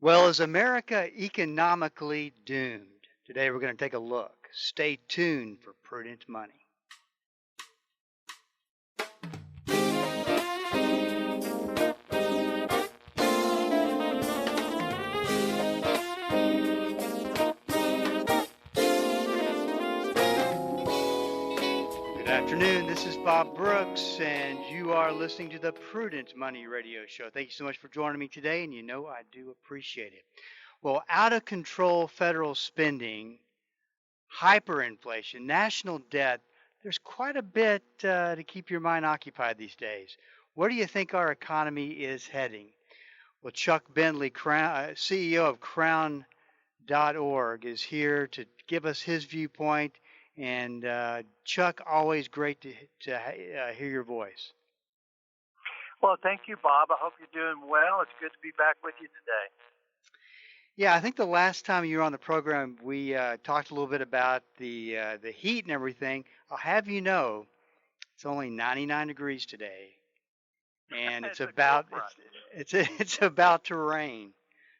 Well, is America economically doomed? Today we're going to take a look. Stay tuned for Prudent Money. Good afternoon. This is Bob Brooks, and you are listening to the Prudent Money Radio Show. Thank you so much for joining me today, and you know I do appreciate it. Well, out of control federal spending, hyperinflation, national debt, there's quite a bit to keep your mind occupied these days. Where do you think our economy is heading? Well, Chuck Bentley, CEO of Crown.org, is here to give us his viewpoint. And Chuck, always great to hear your voice. Well, thank you, Bob. I hope you're doing well. It's good to be back with you today. Yeah, I think the last time you were on the program, we talked a little bit about the heat and everything. I'll have you know, it's only 99 degrees today, and it's about it's about to rain,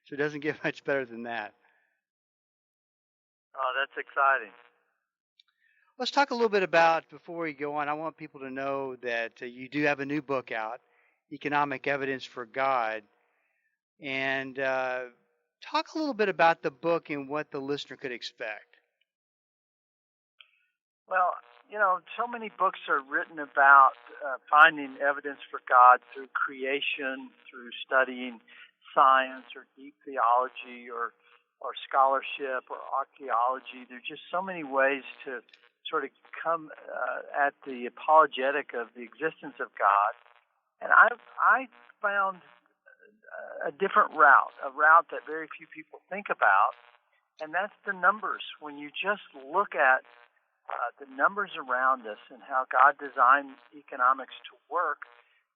so it doesn't get much better than that. Oh, that's exciting. Let's talk a little bit about, before we go on, I want people to know that you do have a new book out, Economic Evidence for God, and talk a little bit about the book and what the listener could expect. Well, so many books are written about finding evidence for God through creation, through studying science or deep theology or scholarship or archaeology. There's just so many ways to sort of come at the apologetic of the existence of God. And I found a different route, a route that very few people think about, and that's the numbers. When you just look at the numbers around us and how God designed economics to work,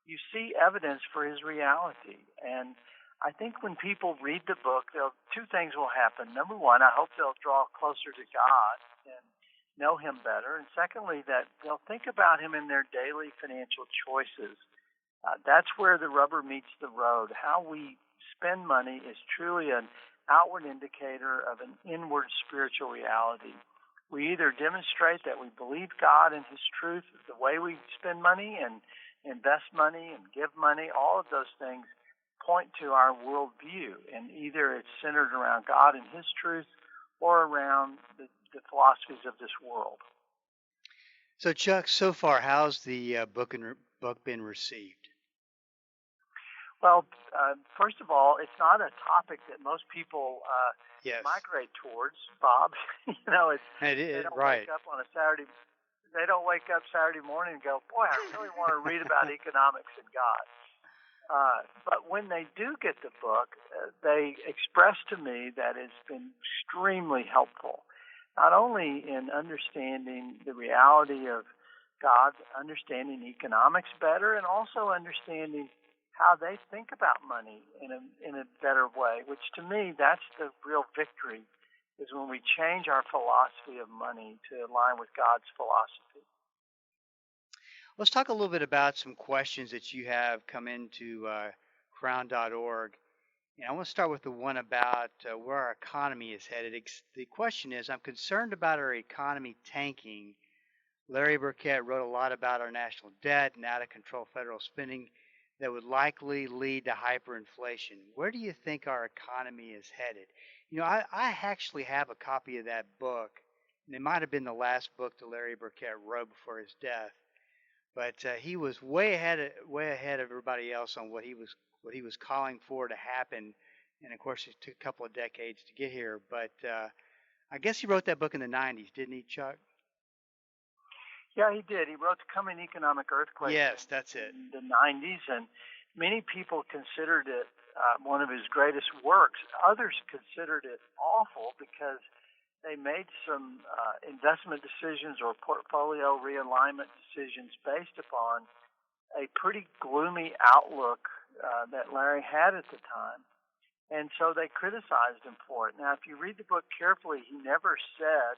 you see evidence for his reality. And I think when people read the book, two things will happen. Number one, I hope they'll draw closer to God and know him better. And secondly, that they'll think about him in their daily financial choices. That's where the rubber meets the road. How we spend money is truly an outward indicator of an inward spiritual reality. We either demonstrate that we believe God and his truth, the way we spend money and invest money and give money, all of those things point to our worldview. And either it's centered around God and his truth or around the philosophies of this world. So, Chuck, so far, how's the book been received? Well, first of all, it's not a topic that most people migrate towards, Bob. It they don't right. wake up on a Saturday. They don't wake up Saturday morning and go, "Boy, I really want to read about economics and God." But when they do get the book, they express to me that it's been extremely helpful, not only in understanding the reality of God, understanding economics better, and also understanding how they think about money in a better way, which to me, that's the real victory, is when we change our philosophy of money to align with God's philosophy. Let's talk a little bit about some questions that you have come into Crown.org. And I want to start with the one about where our economy is headed. The question is, I'm concerned about our economy tanking. Larry Burkett wrote a lot about our national debt and out of control federal spending that would likely lead to hyperinflation. Where do you think our economy is headed? I actually have a copy of that book, and it might have been the last book that Larry Burkett wrote before his death. But he was way ahead of everybody else on what he was calling for to happen, and of course it took a couple of decades to get here. But I guess he wrote that book in the '90s, didn't he, Chuck? Yeah, he did. He wrote The Coming Economic Earthquake. Yes, that's it. In the '90s, and many people considered it one of his greatest works. Others considered it awful because they made some investment decisions or portfolio realignment decisions based upon a pretty gloomy outlook that Larry had at the time. And so they criticized him for it. Now, if you read the book carefully, he never said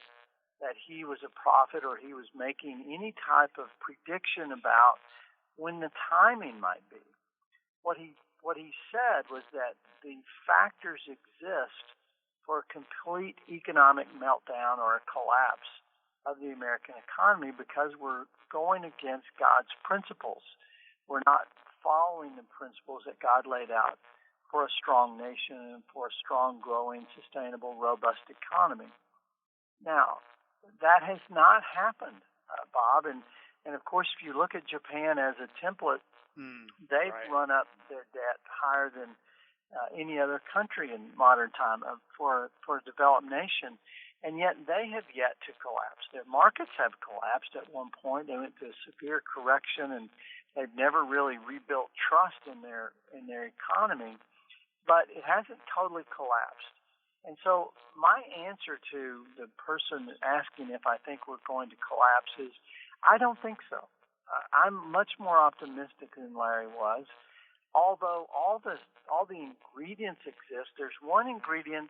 that he was a prophet or he was making any type of prediction about when the timing might be. What he what he said was that the factors exist for a complete economic meltdown or a collapse of the American economy because we're going against God's principles. We're not following the principles that God laid out for a strong nation and for a strong, growing, sustainable, robust economy. Now, that has not happened, Bob. And of course, if you look at Japan as a template, they've right. run up their debt higher than any other country in modern time for a developed nation. And yet they have yet to collapse. Their markets have collapsed at one point. They went through a severe correction, and they've never really rebuilt trust in their economy. But it hasn't totally collapsed. And so my answer to the person asking if I think we're going to collapse is I don't think so. I'm much more optimistic than Larry was. Although all the ingredients exist, there's one ingredient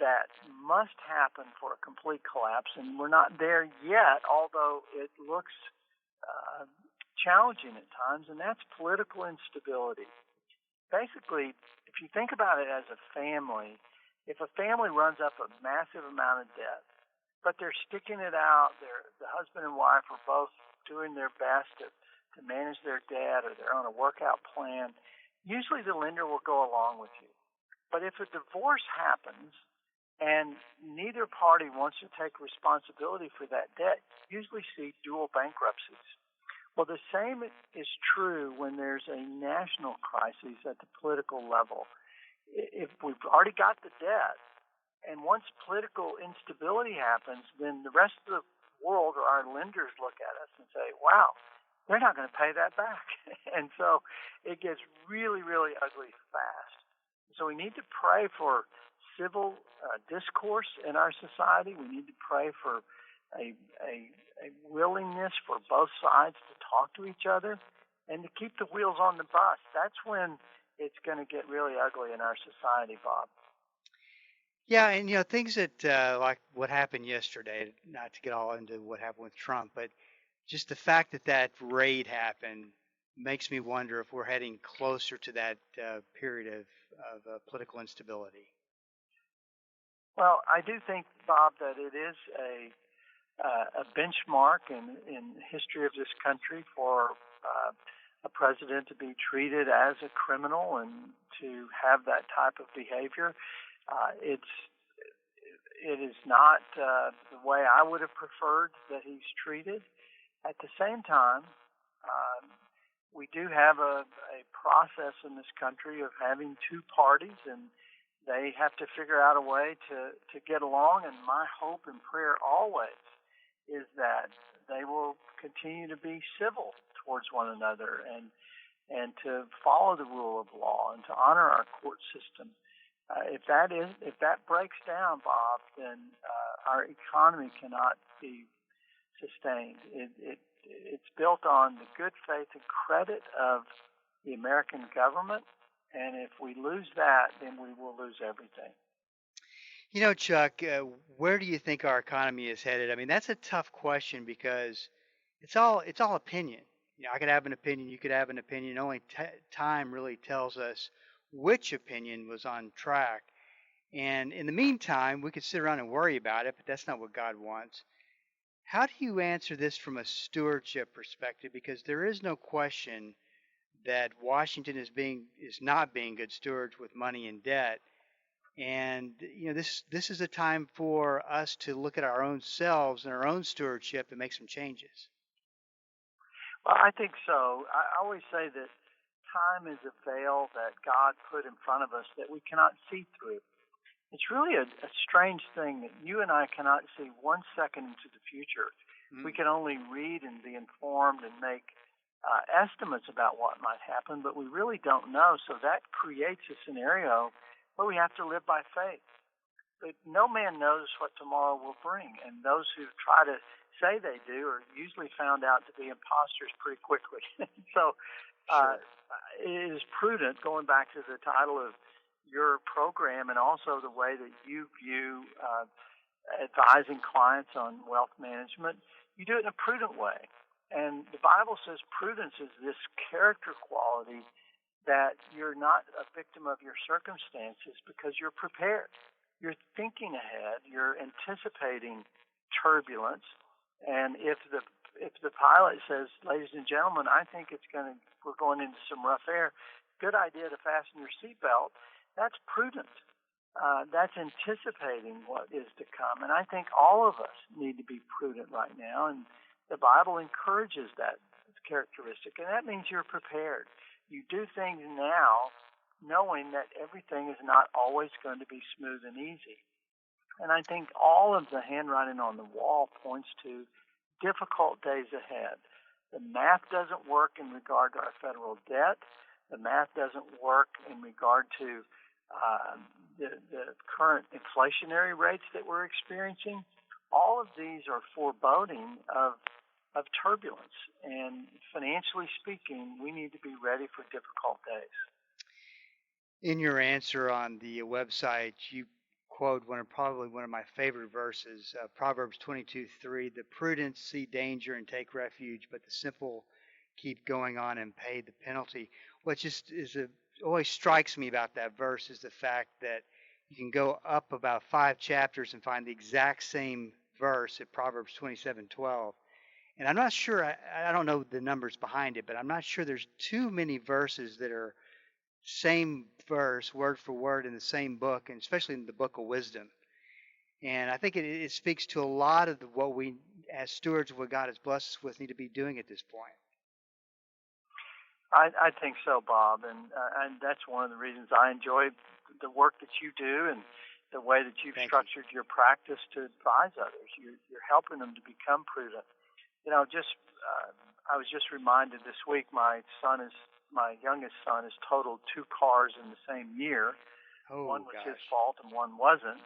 that must happen for a complete collapse, and we're not there yet, although it looks challenging at times, and that's political instability. Basically, if you think about it as a family, if a family runs up a massive amount of debt, but they're sticking it out, the husband and wife are both doing their best to manage their debt, or they're on a workout plan, usually the lender will go along with you. But if a divorce happens and neither party wants to take responsibility for that debt, you usually see dual bankruptcies. Well, the same is true when there's a national crisis at the political level. If we've already got the debt, and once political instability happens, then the rest of the world or our lenders look at us and say, wow, they're not going to pay that back. And so it gets really, really ugly fast. So we need to pray for civil discourse in our society. We need to pray for a willingness for both sides to talk to each other and to keep the wheels on the bus. That's when it's going to get really ugly in our society, Bob. Yeah, and things that like what happened yesterday. Not to get all into what happened with Trump, but just the fact that raid happened makes me wonder if we're heading closer to that period of political instability. Well, I do think, Bob, that it is a benchmark in the history of this country for a president to be treated as a criminal and to have that type of behavior. It is not the way I would have preferred that he's treated. At the same time, we do have a process in this country of having two parties, and they have to figure out a way to get along. And my hope and prayer always is that they will continue to be civil towards one another and to follow the rule of law and to honor our court system. If that breaks down, Bob, then our economy cannot be sustained. It's built on the good faith and credit of the American government, and if we lose that, then we will lose everything. Chuck, where do you think our economy is headed? I mean, that's a tough question because it's all opinion. I could have an opinion, you could have an opinion. Only time really tells us which opinion was on track. And in the meantime, we could sit around and worry about it, but that's not what God wants. How do you answer this from a stewardship perspective? Because there is no question that Washington is not being good stewards with money and debt. And this is a time for us to look at our own selves and our own stewardship and make some changes. Well, I think so. I always say that time is a veil that God put in front of us that we cannot see through. It's really a strange thing that you and I cannot see 1 second into the future. Mm-hmm. We can only read and be informed and make estimates about what might happen, but we really don't know. So that creates a scenario where we have to live by faith. But no man knows what tomorrow will bring, and those who try to say they do are usually found out to be imposters pretty quickly. So it is prudent, going back to the title of your program and also the way that you view advising clients on wealth management, you do it in a prudent way. And the Bible says prudence is this character quality that you're not a victim of your circumstances because you're prepared. You're thinking ahead. You're anticipating turbulence. And if the pilot says, "Ladies and gentlemen, I think we're going into some rough air. Good idea to fasten your seatbelt." That's prudent. That's anticipating what is to come. And I think all of us need to be prudent right now. And the Bible encourages that characteristic. And that means you're prepared. You do things now knowing that everything is not always going to be smooth and easy. And I think all of the handwriting on the wall points to difficult days ahead. The math doesn't work in regard to our federal debt. The math doesn't work in regard to the current inflationary rates that we're experiencing. All of these are foreboding of turbulence. And financially speaking, we need to be ready for difficult days. In your answer on the website, you quote probably one of my favorite verses, Proverbs 22:3. The prudent see danger and take refuge, but the simple keep going on and pay the penalty. What just always strikes me about that verse is the fact that you can go up about 5 chapters and find the exact same verse at Proverbs 27:12. And I'm not sure, I don't know the numbers behind it, but I'm not sure there's too many verses that are same verse, word for word, in the same book, and especially in the book of wisdom. And I think it speaks to a lot of what we, as stewards of what God has blessed us with, need to be doing at this point. I think so, Bob, and that's one of the reasons I enjoy the work that you do and the way that you've structured your practice to advise others. You're helping them to become prudent. I was just reminded this week my youngest son has totaled 2 cars in the same year. One was his fault and one wasn't.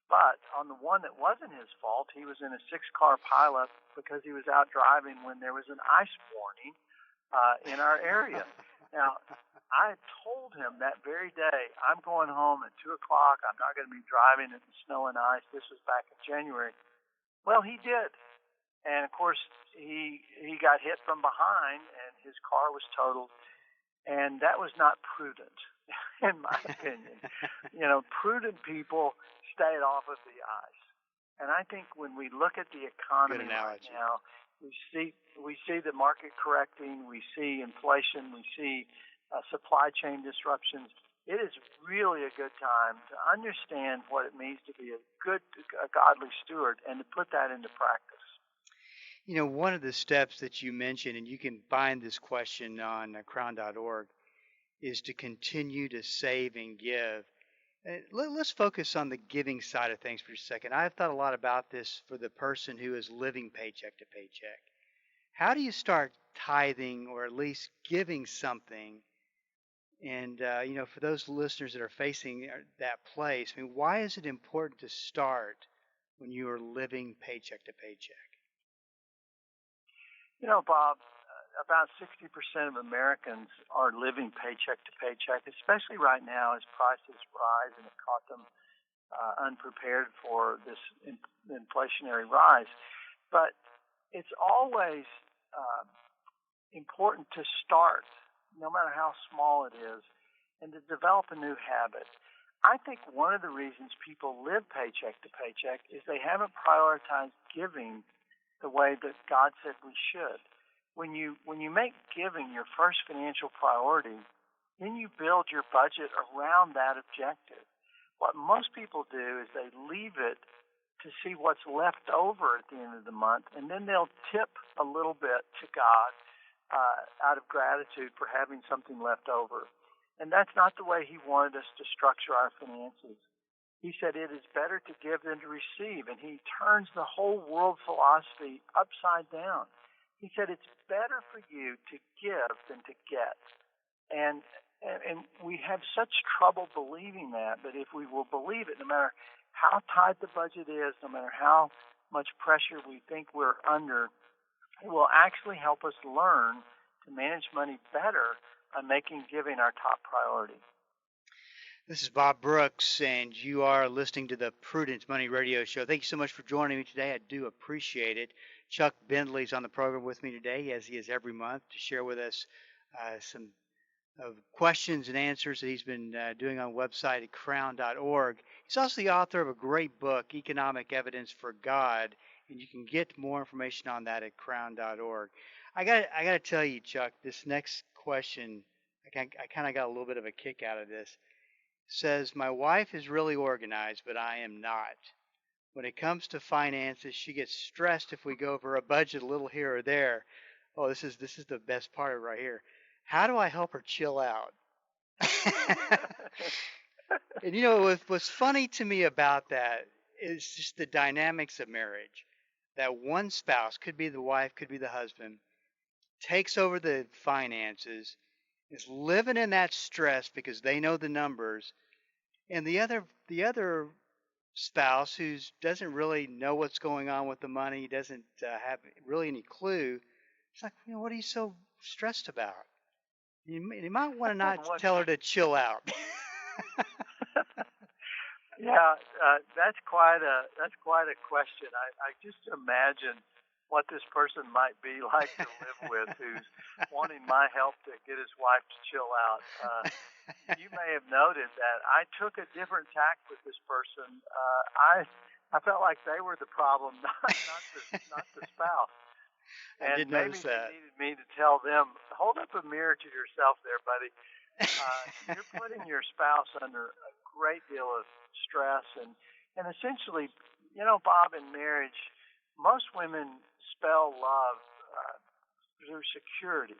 But on the one that wasn't his fault, he was in a 6-car pileup because he was out driving when there was an ice warning in our area. Now, I told him that very day, I'm going home at 2 o'clock. I'm not going to be driving in the snow and ice. This was back in January. Well, he did. And, of course, he got hit from behind, and his car was totaled. And that was not prudent, in my opinion. Prudent people stayed off of the ice. And I think when we look at the economy right now, we see the market correcting, we see inflation, we see supply chain disruptions. It is really a good time to understand what it means to be a godly steward and to put that into practice. One of the steps that you mentioned, and you can find this question on crown.org, is to continue to save and give. Let's focus on the giving side of things for a second. I've thought a lot about this for the person who is living paycheck to paycheck. How do you start tithing or at least giving something? And, for those listeners that are facing that place, why is it important to start when you are living paycheck to paycheck? Bob, about 60% of Americans are living paycheck to paycheck, especially right now as prices rise, and it caught them unprepared for this inflationary rise. But it's always important to start, no matter how small it is, and to develop a new habit. I think one of the reasons people live paycheck to paycheck is they haven't prioritized giving the way that God said we should. When you make giving your first financial priority, then you build your budget around that objective. What most people do is they leave it to see what's left over at the end of the month, and then they'll tip a little bit to God out of gratitude for having something left over. And that's not the way He wanted us to structure our finances. He said it is better to give than to receive, and He turns the whole world philosophy upside down. He said it's better for you to give than to get. And we have such trouble believing that, but if we will believe it, no matter how tight the budget is, no matter how much pressure we think we're under, it will actually help us learn to manage money better by making giving our top priority. This is Bob Brooks, and you are listening to the Prudent Money Radio Show. Thank you so much for joining me today. I do appreciate it. Chuck Bentley's on the program with me today, as he is every month, to share with us some of questions and answers that he's been doing on a website at crown.org. He's also the author of a great book, Economic Evidence for God, and you can get more information on that at crown.org. I got to tell you, Chuck, this next question, I kind of got a little bit of a kick out of this. It says, my wife is really organized, but I am not. When it comes to finances, she gets stressed if we go over a budget a little here or there. Oh, this is the best part right here. How do I help her chill out? And what's funny to me about that is just the dynamics of marriage. That one spouse, could be the wife, could be the husband, takes over the finances, is living in that stress because they know the numbers, and the other spouse who doesn't really know what's going on with the money, doesn't have really any clue. It's like, what are you so stressed about? You might want to not What? tell her to chill out. Yeah, that's quite a question. I just imagine what this person might be like to live with, who's wanting my help to get his wife to chill out. You may have noted that I took a different tack with this person. I felt like they were the problem, not the spouse. I And did maybe notice they that. needed me to tell them, hold up a mirror to yourself there, buddy. You're putting your spouse under a great deal of stress, and essentially, Bob, in marriage, most women spell love through security.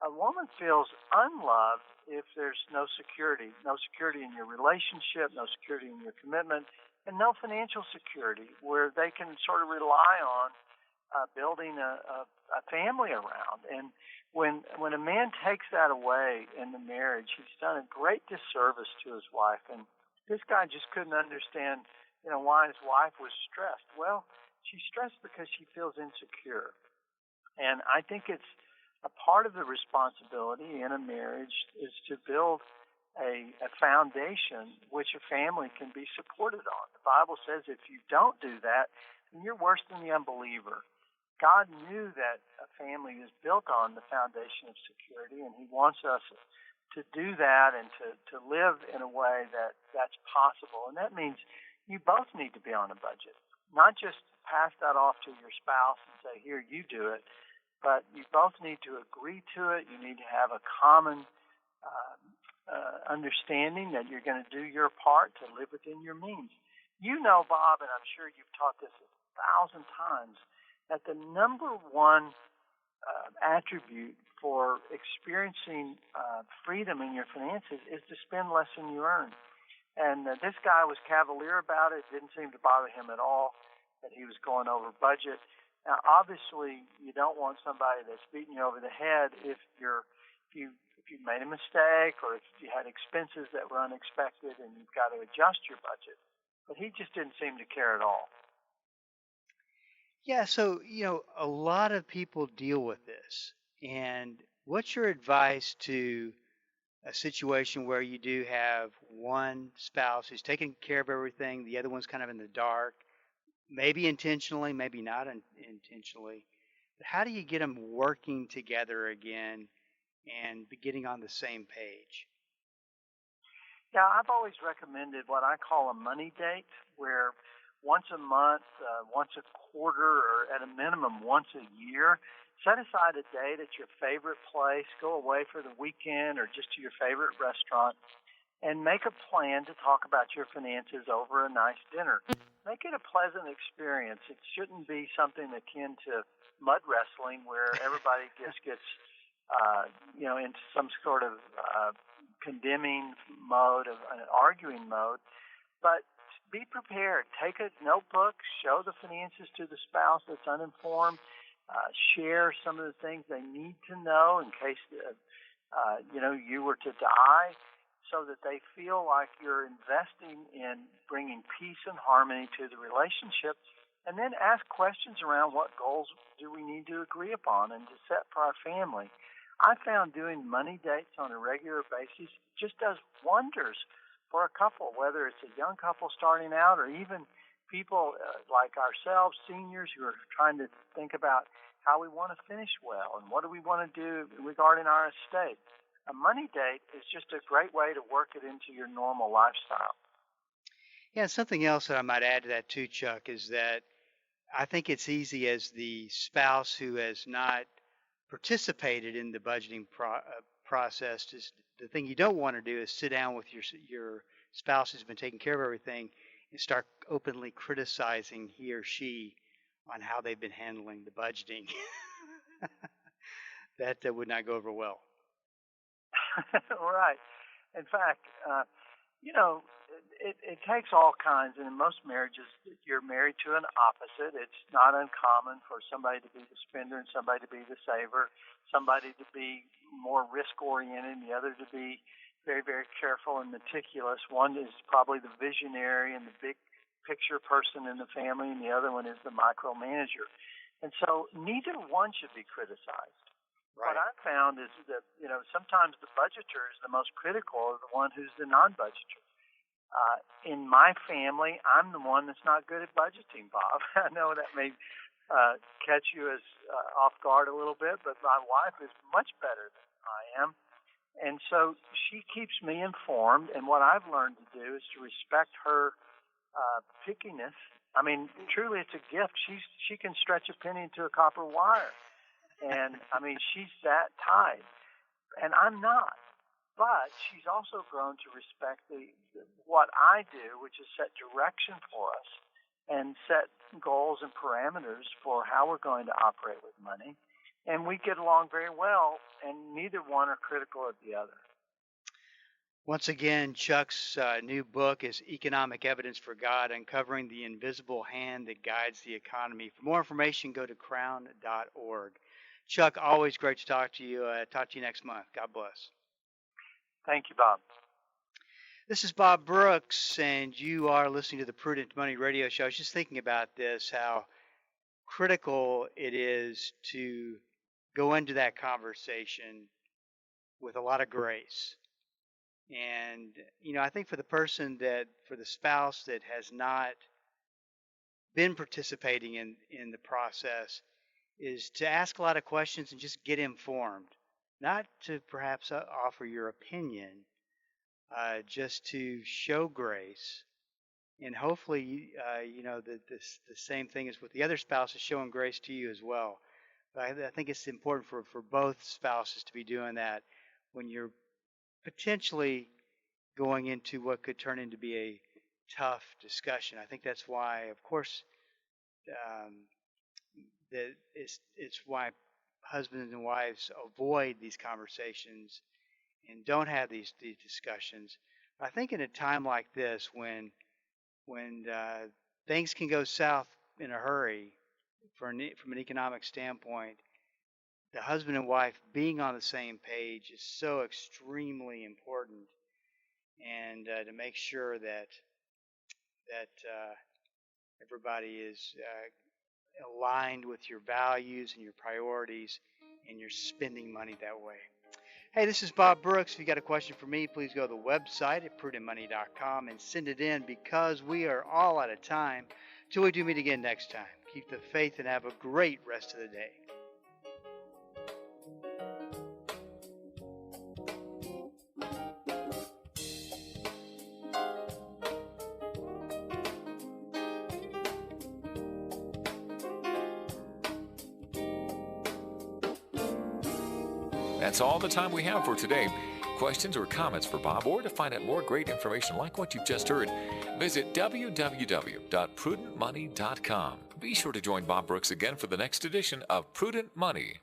A woman feels unloved if there's no security in your relationship, no security in your commitment, and no financial security where they can sort of rely on building a family around. And when a man takes that away in the marriage, he's done a great disservice to his wife. And this guy just couldn't understand, why his wife was stressed. Well, she's stressed because she feels insecure. And I think it's a part of the responsibility in a marriage is to build a foundation which a family can be supported on. The Bible says if you don't do that, then you're worse than the unbeliever. God knew that a family is built on the foundation of security, and he wants us to do that and to live in a way that's possible. And that means you both need to be on a budget, not just pass that off to your spouse and say, here, you do it, but you both need to agree to it. You need to have a common understanding that you're going to do your part to live within your means. Bob, and I'm sure you've taught this 1,000 times, that the number one attribute for experiencing freedom in your finances is to spend less than you earn. And this guy was cavalier about it. It didn't seem to bother him at all that he was going over budget. Now, obviously, you don't want somebody that's beating you over the head if you made a mistake or if you had expenses that were unexpected and you've got to adjust your budget. But he just didn't seem to care at all. Yeah, so, a lot of people deal with this. And what's your advice to a situation where you do have one spouse who's taking care of everything, the other one's kind of in the dark, maybe intentionally, maybe not intentionally. But how do you get them working together again and be getting on the same page? Yeah, I've always recommended what I call a money date, where once a month, once a quarter, or at a minimum once a year, set aside a date at your favorite place, go away for the weekend or just to your favorite restaurant, and make a plan to talk about your finances over a nice dinner. Make it a pleasant experience. It shouldn't be something akin to mud wrestling where everybody just gets, into some sort of condemning mode, of an arguing mode. But be prepared. Take a notebook, show the finances to the spouse that's uninformed, share some of the things they need to know in case, you were to die, so that they feel like you're investing in bringing peace and harmony to the relationship. And then ask questions around what goals do we need to agree upon and to set for our family. I found doing money dates on a regular basis just does wonders for a couple, whether it's a young couple starting out or even people like ourselves, seniors who are trying to think about how we want to finish well and what do we want to do regarding our estate. a money date is just a great way to work it into your normal lifestyle. Yeah, something else that I might add to that too, Chuck, is that I think it's easy as the spouse who has not participated in the budgeting process. Just the thing you don't want to do is sit down with your spouse who's been taking care of everything and start openly criticizing he or she on how they've been handling the budgeting. That would not go over well. Right. In fact, you know, it takes all kinds, and in most marriages, you're married to an opposite. It's not uncommon for somebody to be the spender and somebody to be the saver, somebody to be more risk oriented, and the other to be very, very careful and meticulous. One is probably the visionary and the big picture person in the family, and the other one is the micromanager. And so neither one should be criticized. What Right. I've found is that, sometimes the budgeter is the most critical of the one who's the non-budgeter. In my family, I'm the one that's not good at budgeting, Bob. I know that may catch you as off guard a little bit, but my wife is much better than I am. And so she keeps me informed, and what I've learned to do is to respect her pickiness. I mean, truly, it's a gift. She can stretch a penny into a copper wire. And, I mean, she's that tight, and I'm not. But she's also grown to respect what I do, which is set direction for us and set goals and parameters for how we're going to operate with money. And we get along very well, and neither one are critical of the other. Once again, Chuck's new book is Economic Evidence for God, Uncovering the Invisible Hand That Guides the Economy. For more information, go to crown.org. Chuck, always great to talk to you. Talk to you next month. God bless. Thank you, Bob. This is Bob Brooks, and you are listening to the Prudent Money Radio Show. I was just thinking about this, how critical it is to go into that conversation with a lot of grace. And, I think for the spouse that has not been participating in the process, is to ask a lot of questions and just get informed, not to perhaps offer your opinion, just to show grace. And hopefully, that the same thing is with the other spouse is showing grace to you as well. But I think it's important for both spouses to be doing that when you're potentially going into what could turn into be a tough discussion. I think that's why, of course, that it's why husbands and wives avoid these conversations and don't have these discussions. I think in a time like this, when things can go south in a hurry from an economic standpoint, the husband and wife being on the same page is so extremely important, and to make sure that everybody is aligned with your values and your priorities, and you're spending money that way. Hey, this is Bob Brooks. If you got a question for me, please go to the website at prudentmoney.com and send it in, because we are all out of time. Till we do meet again next time. Keep the faith and have a great rest of the day. That's all the time we have for today. Questions or comments for Bob, or to find out more great information like what you've just heard, visit www.prudentmoney.com. Be sure to join Bob Brooks again for the next edition of Prudent Money.